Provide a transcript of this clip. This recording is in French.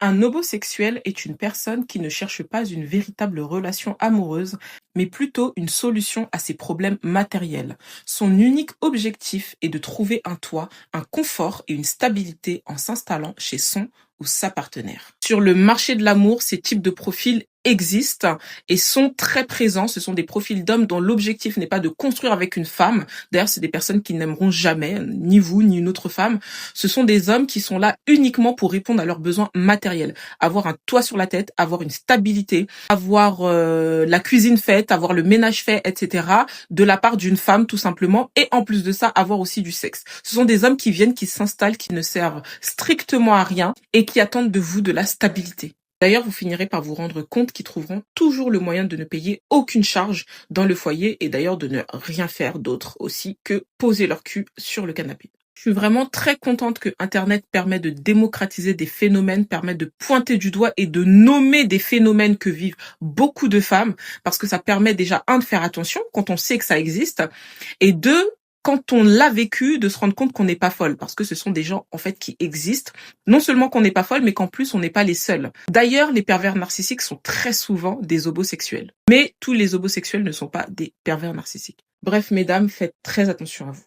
Un homosexuel est une personne qui ne cherche pas une véritable relation amoureuse, mais plutôt une solution à ses problèmes matériels. Son unique objectif est de trouver un toit, un confort et une stabilité en s'installant chez son ou sa partenaire. Sur le marché de l'amour, ces types de profils existent et sont très présents. Ce sont des profils d'hommes dont l'objectif n'est pas de construire avec une femme. D'ailleurs, c'est des personnes qui n'aimeront jamais, ni vous, ni une autre femme. Ce sont des hommes qui sont là uniquement pour répondre à leurs besoins matériels. Avoir un toit sur la tête, avoir une stabilité, avoir la cuisine faite, avoir le ménage fait, etc. de la part d'une femme tout simplement. Et en plus de ça, avoir aussi du sexe. Ce sont des hommes qui viennent, qui s'installent, qui ne servent strictement à rien et qui attendent de vous de la stabilité. D'ailleurs, vous finirez par vous rendre compte qu'ils trouveront toujours le moyen de ne payer aucune charge dans le foyer et d'ailleurs de ne rien faire d'autre aussi que poser leur cul sur le canapé. Je suis vraiment très contente que Internet permet de démocratiser des phénomènes, permet de pointer du doigt et de nommer des phénomènes que vivent beaucoup de femmes, parce que ça permet déjà, un, de faire attention quand on sait que ça existe, et deux, quand on l'a vécu, de se rendre compte qu'on n'est pas folle, parce que ce sont des gens en fait qui existent. Non seulement qu'on n'est pas folle, mais qu'en plus on n'est pas les seuls. D'ailleurs, les pervers narcissiques sont très souvent des homosexuels. Mais tous les homosexuels ne sont pas des pervers narcissiques. Bref, mesdames, faites très attention à vous.